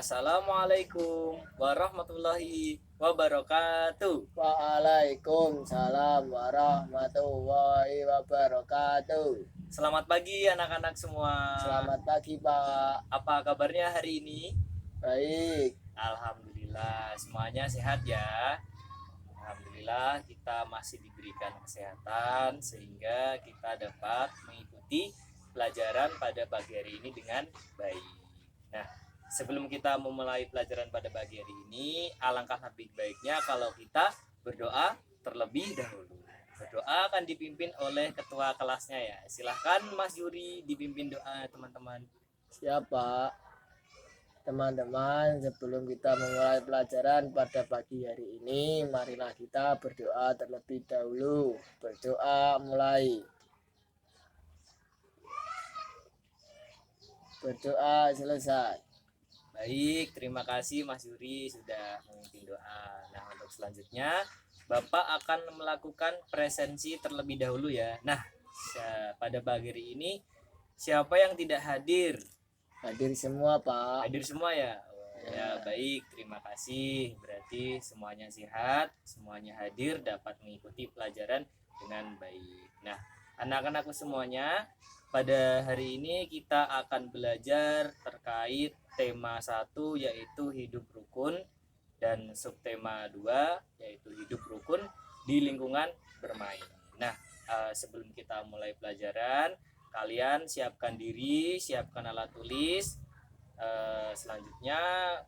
Assalamualaikum warahmatullahi wabarakatuh. Waalaikumsalam warahmatullahi wabarakatuh. Selamat pagi anak-anak semua. Selamat pagi, Pak. Apa kabarnya hari ini? Baik. Alhamdulillah, semuanya sehat ya. Alhamdulillah kita masih diberikan kesehatan sehingga kita dapat mengikuti pelajaran pada pagi hari ini dengan baik. Nah, sebelum kita memulai pelajaran pada pagi hari ini, alangkah lebih baiknya kalau kita berdoa terlebih dahulu. Berdoa akan dipimpin oleh ketua kelasnya ya. Silahkan Mas Yuri dipimpin doa teman-teman. Siapa? Teman-teman, sebelum kita memulai pelajaran pada pagi hari ini, marilah kita berdoa terlebih dahulu. Berdoa mulai. Berdoa selesai. Baik, terima kasih Mas Yuri sudah memimpin doa. Nah, untuk selanjutnya Bapak akan melakukan presensi terlebih dahulu ya. Nah, pada pagi hari ini siapa yang tidak hadir? Hadir semua, Pak. Hadir semua ya? Oh, ya, baik, terima kasih. Berarti semuanya sehat, semuanya hadir dapat mengikuti pelajaran dengan baik. Nah, anak-anakku semuanya, pada hari ini kita akan belajar terkait tema 1 yaitu hidup rukun dan subtema 2 yaitu hidup rukun di lingkungan bermain. Nah, sebelum kita mulai pelajaran, kalian siapkan diri, siapkan alat tulis. Selanjutnya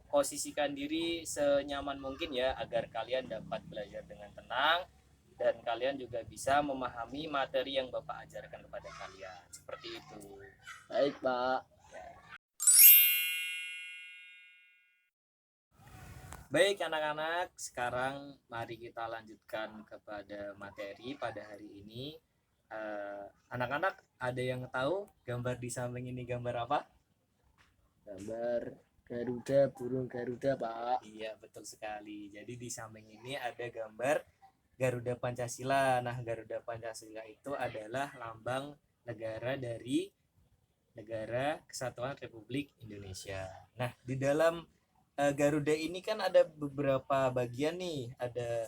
posisikan diri senyaman mungkin ya agar kalian dapat belajar dengan tenang dan kalian juga bisa memahami materi yang Bapak ajarkan kepada kalian. Seperti itu. Baik, Pak. Baik anak-anak, sekarang mari kita lanjutkan kepada materi pada hari ini. Anak-anak ada yang tahu gambar di samping ini gambar apa? Gambar Garuda, burung Garuda, Pak. Iya, betul sekali. Jadi di samping ini ada gambar Garuda Pancasila. Nah, Garuda Pancasila itu adalah lambang negara dari Negara Kesatuan Republik Indonesia. Nah, di dalam Garuda ini kan ada beberapa bagian nih. Ada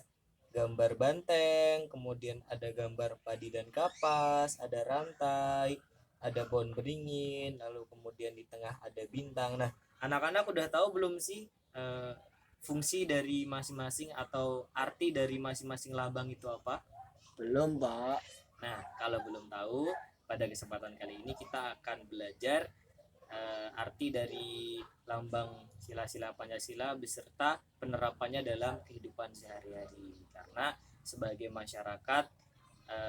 gambar banteng, kemudian ada gambar padi dan kapas, ada rantai, ada pohon beringin, lalu kemudian di tengah ada bintang. Nah, anak-anak udah tahu belum sih fungsi dari masing-masing atau arti dari masing-masing lambang itu apa? Belum, Pak. Nah, kalau belum tahu, pada kesempatan kali ini kita akan belajar arti dari lambang sila-sila Pancasila beserta penerapannya dalam kehidupan sehari-hari. Karena sebagai masyarakat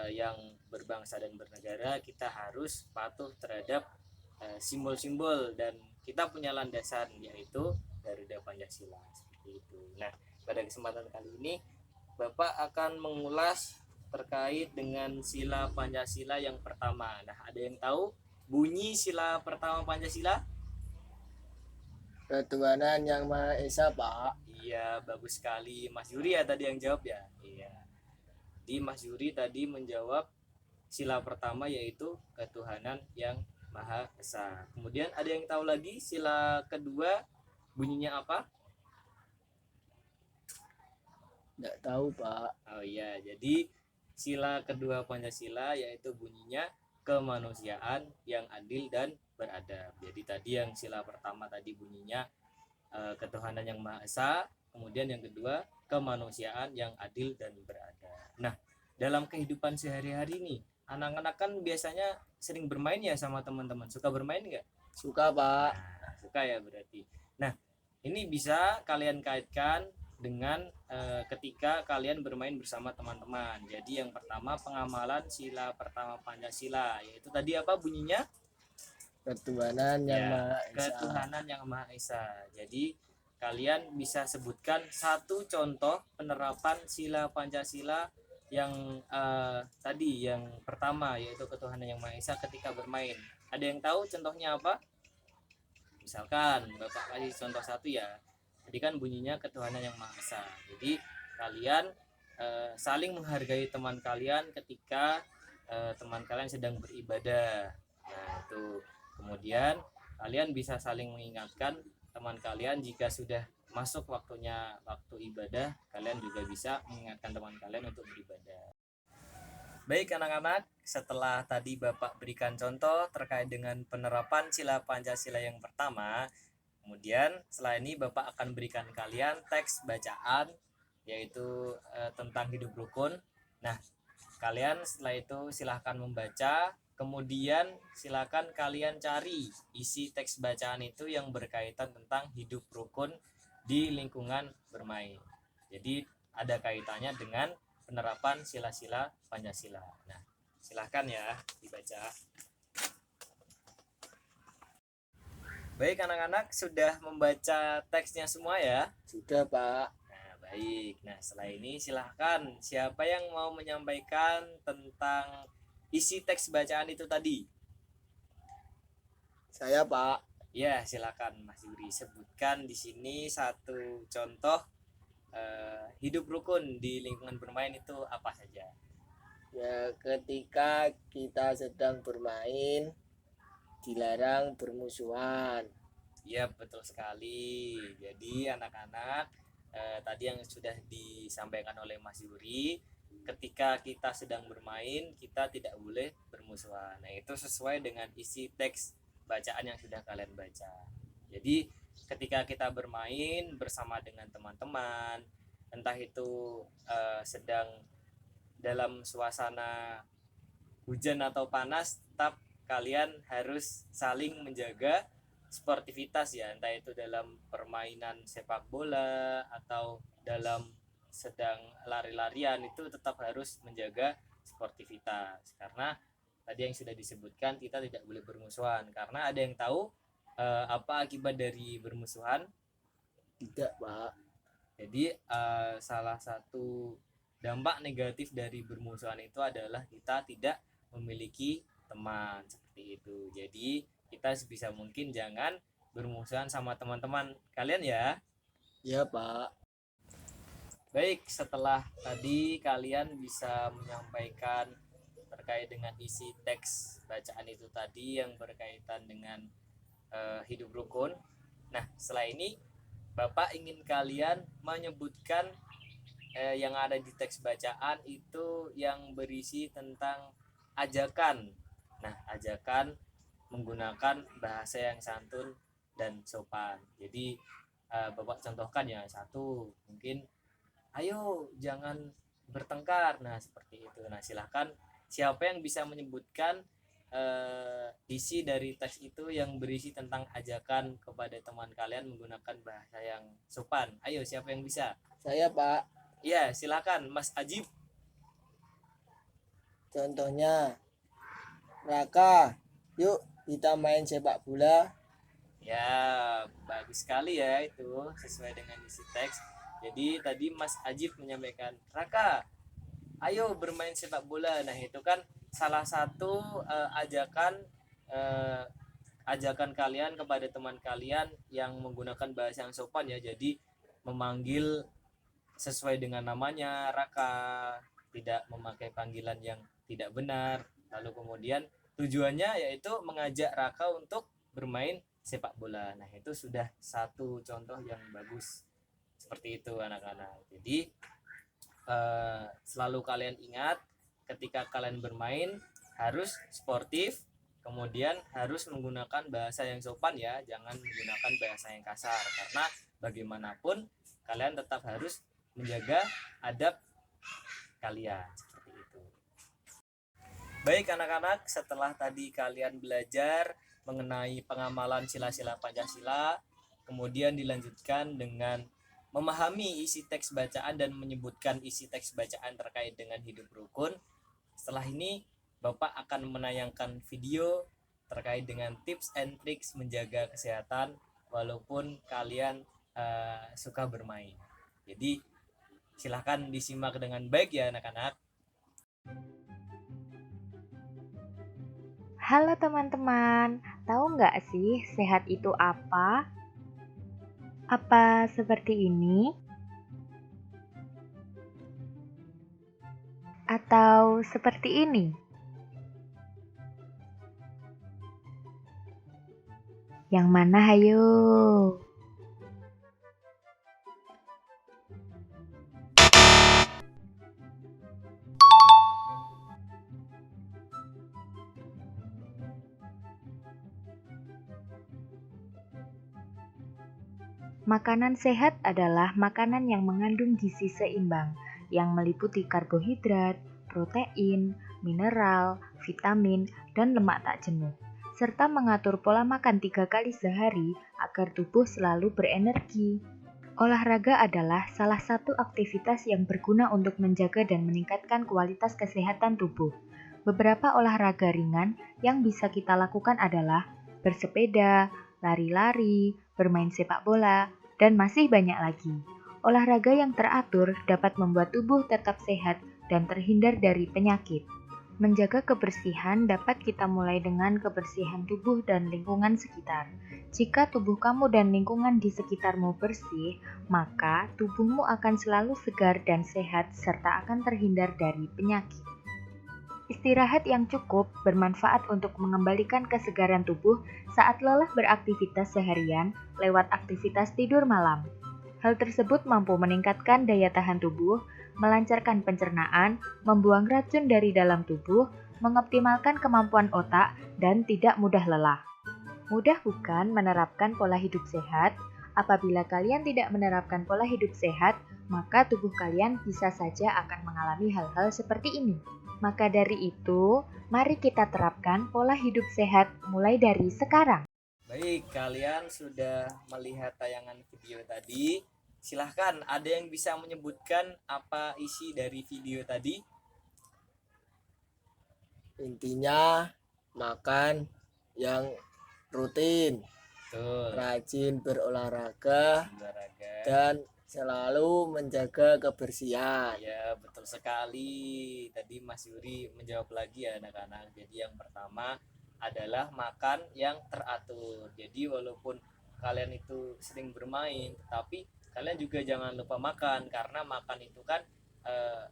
yang berbangsa dan bernegara, kita harus patuh terhadap simbol-simbol dan kita punya landasan yaitu Garuda Pancasila seperti itu. Nah, pada kesempatan kali ini Bapak akan mengulas terkait dengan sila Pancasila yang pertama. Nah, ada yang tahu bunyi sila pertama Pancasila? Ketuhanan Yang Maha Esa, Pak. Iya, bagus sekali. Mas Yuri ya tadi yang jawab ya? Iya. Di Mas Yuri tadi menjawab sila pertama yaitu ketuhanan yang Maha Esa. Kemudian ada yang tahu lagi sila kedua bunyinya apa? Tidak tahu, Pak. Oh iya, jadi sila kedua Pancasila yaitu bunyinya kemanusiaan yang adil dan beradab. Jadi tadi yang sila pertama tadi bunyinya ketuhanan yang Maha Esa, kemudian yang kedua kemanusiaan yang adil dan beradab. Nah, dalam kehidupan sehari-hari nih, anak-anak kan biasanya sering bermain ya sama teman-teman. Suka bermain nggak? Suka, Pak. Nah, suka ya berarti. Nah, ini bisa kalian kaitkan dengan ketika kalian bermain bersama teman-teman. Jadi yang pertama pengamalan sila pertama Pancasila, yaitu tadi apa bunyinya? Ketuhanan Yang Ya, Maha Esa. ketuhanan yang Maha Esa. Jadi kalian bisa sebutkan satu contoh penerapan sila Pancasila yang tadi yang pertama yaitu ketuhanan yang Maha Esa ketika bermain. Ada yang tahu contohnya apa? Misalkan Bapak kasih contoh satu ya. Jadi kan bunyinya ketuhanan yang Maha Esa. Jadi kalian saling menghargai teman kalian ketika teman kalian sedang beribadah. Nah, itu. Kemudian kalian bisa saling mengingatkan teman kalian jika sudah masuk waktu ibadah, kalian juga bisa mengingatkan teman kalian untuk beribadah. Baik anak-anak, setelah tadi Bapak berikan contoh terkait dengan penerapan sila Pancasila yang pertama, kemudian setelah ini Bapak akan berikan kalian teks bacaan yaitu tentang hidup rukun. Nah, kalian setelah itu silahkan membaca, kemudian silahkan kalian cari isi teks bacaan itu yang berkaitan tentang hidup rukun di lingkungan bermain. Jadi ada kaitannya dengan penerapan sila-sila Pancasila. Nah, silahkan ya dibaca. Baik anak-anak, sudah membaca teksnya semua ya? Sudah, Pak. Nah, baik. Nah, setelah ini silahkan siapa yang mau menyampaikan tentang isi teks bacaan itu tadi? Saya, Pak. Ya, silakan Mas Yuri sebutkan di sini satu contoh hidup rukun di lingkungan bermain itu apa saja? Ya, ketika kita sedang bermain, dilarang bermusuhan. Ya, betul sekali. Jadi anak-anak, tadi yang sudah disampaikan oleh Mas Yuri, ketika kita sedang bermain, kita tidak boleh bermusuhan. Nah, itu sesuai dengan isi teks bacaan yang sudah kalian baca. Jadi, ketika kita bermain bersama dengan teman-teman, entah itu sedang dalam suasana hujan atau panas, tetap kalian harus saling menjaga sportivitas ya, entah itu dalam permainan sepak bola atau dalam sedang lari-larian, itu tetap harus menjaga sportivitas. Karena tadi yang sudah disebutkan, kita tidak boleh bermusuhan. Karena ada yang tahu apa akibat dari bermusuhan? Tidak, Pak. Jadi salah satu dampak negatif dari bermusuhan itu adalah kita tidak memiliki teman, seperti itu. Jadi kita sebisa mungkin jangan bermusuhan sama teman-teman kalian ya. Ya, Pak. Baik, setelah tadi kalian bisa menyampaikan terkait dengan isi teks bacaan itu tadi yang berkaitan dengan hidup rukun. Nah, setelah ini Bapak ingin kalian menyebutkan yang ada di teks bacaan itu yang berisi tentang ajakan. Nah, ajakan menggunakan bahasa yang santun dan sopan. Jadi Bapak contohkan ya, satu mungkin ayo jangan bertengkar. Nah, seperti itu. Nah, silahkan siapa yang bisa menyebutkan isi dari teks itu yang berisi tentang ajakan kepada teman kalian menggunakan bahasa yang sopan. Ayo, siapa yang bisa? Saya, Pak. Iya, silakan Mas Ajib. Contohnya, Raka, yuk kita main sepak bola. Ya, bagus sekali ya, itu sesuai dengan isi teks. Jadi tadi Mas Ajib menyampaikan, Raka, ayo bermain sepak bola. Nah, itu kan salah satu ajakan kalian kepada teman kalian yang menggunakan bahasa yang sopan ya. Jadi memanggil sesuai dengan namanya, Raka, tidak memakai panggilan yang tidak benar. Lalu kemudian tujuannya yaitu mengajak Raka untuk bermain sepak bola. Nah, itu sudah satu contoh yang bagus. Seperti itu anak-anak. Jadi selalu kalian ingat ketika kalian bermain harus sportif, kemudian harus menggunakan bahasa yang sopan ya, jangan menggunakan bahasa yang kasar, karena bagaimanapun kalian tetap harus menjaga adab kalian, seperti itu. Baik anak-anak, setelah tadi kalian belajar mengenai pengamalan sila-sila Pancasila, kemudian dilanjutkan dengan memahami isi teks bacaan dan menyebutkan isi teks bacaan terkait dengan hidup rukun. Setelah ini Bapak akan menayangkan video terkait dengan tips and tricks menjaga kesehatan walaupun kalian suka bermain. Jadi silahkan disimak dengan baik ya anak-anak. Halo teman-teman, tahu nggak sih sehat itu apa? Apa seperti ini? Atau seperti ini? Yang mana hayo? Makanan sehat adalah makanan yang mengandung gizi seimbang, yang meliputi karbohidrat, protein, mineral, vitamin, dan lemak tak jenuh, serta mengatur pola makan 3 kali sehari agar tubuh selalu berenergi. Olahraga adalah salah satu aktivitas yang berguna untuk menjaga dan meningkatkan kualitas kesehatan tubuh. Beberapa olahraga ringan yang bisa kita lakukan adalah bersepeda, lari-lari, bermain sepak bola, dan masih banyak lagi. Olahraga yang teratur dapat membuat tubuh tetap sehat dan terhindar dari penyakit. Menjaga kebersihan dapat kita mulai dengan kebersihan tubuh dan lingkungan sekitar. Jika tubuh kamu dan lingkungan di sekitarmu bersih, maka tubuhmu akan selalu segar dan sehat serta akan terhindar dari penyakit. Istirahat yang cukup bermanfaat untuk mengembalikan kesegaran tubuh saat lelah beraktivitas seharian lewat aktivitas tidur malam. Hal tersebut mampu meningkatkan daya tahan tubuh, melancarkan pencernaan, membuang racun dari dalam tubuh, mengoptimalkan kemampuan otak, dan tidak mudah lelah. Mudah bukan menerapkan pola hidup sehat? Apabila kalian tidak menerapkan pola hidup sehat, maka tubuh kalian bisa saja akan mengalami hal-hal seperti ini. Maka dari itu, mari kita terapkan pola hidup sehat mulai dari sekarang. Baik, kalian sudah melihat tayangan video tadi. Silahkan, ada yang bisa menyebutkan apa isi dari video tadi? Intinya makan yang rutin, Betul, rajin berolahraga, olahraga. dan selalu menjaga kebersihan. Ya, betul sekali. Tadi Mas Yuri menjawab lagi ya anak-anak. Jadi yang pertama adalah makan yang teratur. Jadi walaupun kalian itu sering bermain, tapi kalian juga jangan lupa makan karena makan itu kan eh,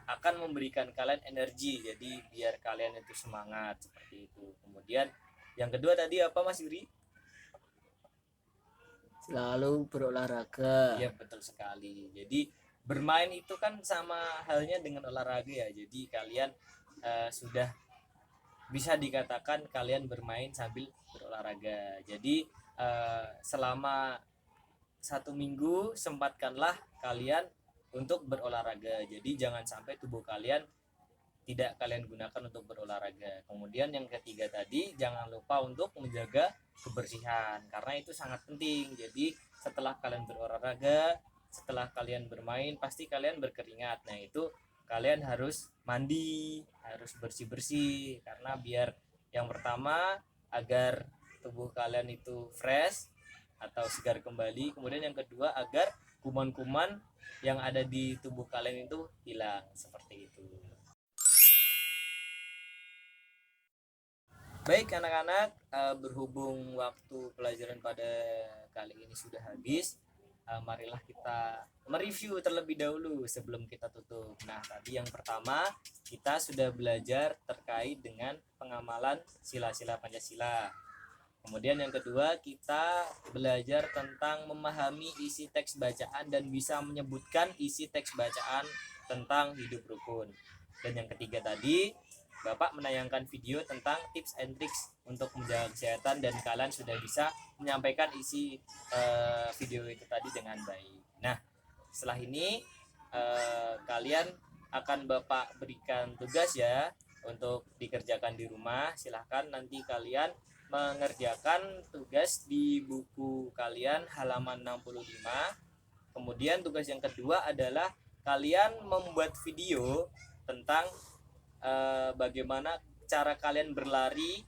akan memberikan kalian energi. Jadi biar kalian itu semangat seperti itu. Kemudian yang kedua tadi apa Mas Yuri? Selalu berolahraga. Iya betul sekali. Jadi bermain itu kan sama halnya dengan olahraga ya. Jadi kalian sudah bisa dikatakan kalian bermain sambil berolahraga. Jadi selama 1 minggu sempatkanlah kalian untuk berolahraga. Jadi jangan sampai tubuh kalian tidak kalian gunakan untuk berolahraga. Kemudian yang ketiga tadi, jangan lupa untuk menjaga kebersihan karena itu sangat penting. Jadi setelah kalian berolahraga, setelah kalian bermain, pasti kalian berkeringat. Nah, itu kalian harus mandi, harus bersih-bersih karena biar yang pertama agar tubuh kalian itu fresh atau segar kembali. Kemudian yang kedua agar kuman-kuman yang ada di tubuh kalian itu hilang seperti itu. Baik anak-anak, berhubung waktu pelajaran pada kali ini sudah habis, marilah kita mereview terlebih dahulu sebelum kita tutup. Nah, tadi yang pertama kita sudah belajar terkait dengan pengamalan sila-sila Pancasila. Kemudian yang kedua kita belajar tentang memahami isi teks bacaan dan bisa menyebutkan isi teks bacaan tentang hidup rukun. Dan yang ketiga tadi Bapak menayangkan video tentang tips and tricks untuk menjaga kesehatan dan kalian sudah bisa menyampaikan isi video itu tadi dengan baik. Nah, setelah ini kalian akan Bapak berikan tugas ya untuk dikerjakan di rumah. Silahkan nanti kalian mengerjakan tugas di buku kalian halaman 65. Kemudian tugas yang kedua adalah kalian membuat video tentang bagaimana cara kalian berlari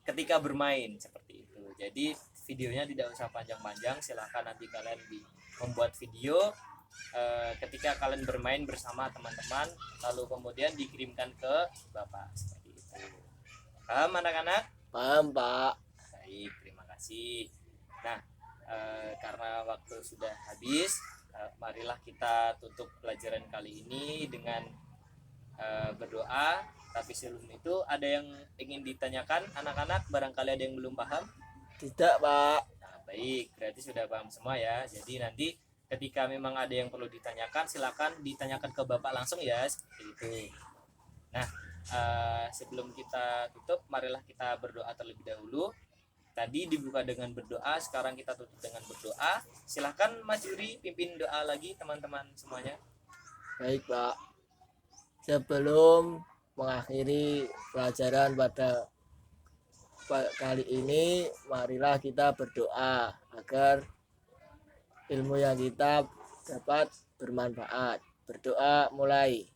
ketika bermain seperti itu. Jadi videonya tidak usah panjang-panjang, silahkan nanti kalian membuat video ketika kalian bermain bersama teman-teman, lalu kemudian dikirimkan ke Bapak seperti itu. Paham anak-anak? Paham, Pak. Baik, terima kasih. Nah, karena waktu sudah habis, marilah kita tutup pelajaran kali ini dengan berdoa. Tapi sebelum itu ada yang ingin ditanyakan anak-anak, barangkali ada yang belum paham? Tidak, Pak. Nah, baik, berarti sudah paham semua ya. Jadi nanti ketika memang ada yang perlu ditanyakan, silakan ditanyakan ke Bapak langsung ya, seperti itu. Nah, sebelum kita tutup, marilah kita berdoa terlebih dahulu. tadi dibuka dengan berdoa, sekarang kita tutup dengan berdoa. Silahkan Mas Yuri pimpin doa lagi teman-teman semuanya. Baik Pak, sebelum mengakhiri pelajaran pada kali ini, marilah kita berdoa agar ilmu yang kita dapat bermanfaat. Berdoa mulai.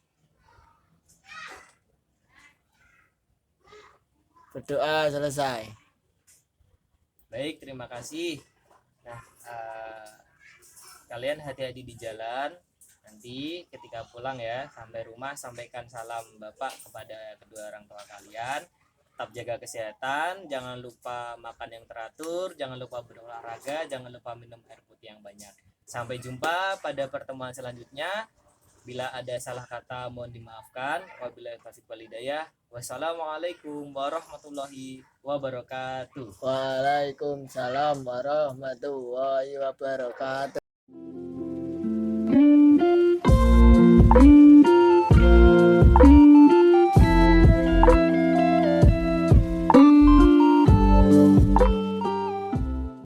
Berdoa selesai. Baik, terima kasih. Nah, kalian hati-hati di jalan. Nanti ketika pulang ya, sampai rumah sampaikan salam Bapak kepada kedua orang tua kalian. Tetap jaga kesehatan, jangan lupa makan yang teratur, jangan lupa berolahraga, jangan lupa minum air putih yang banyak. Sampai jumpa pada pertemuan selanjutnya. Bila ada salah kata mohon dimaafkan. Wabillahi taufiq wal hidayah. Wassalamualaikum warahmatullahi wabarakatuh. Waalaikumsalam warahmatullahi wabarakatuh.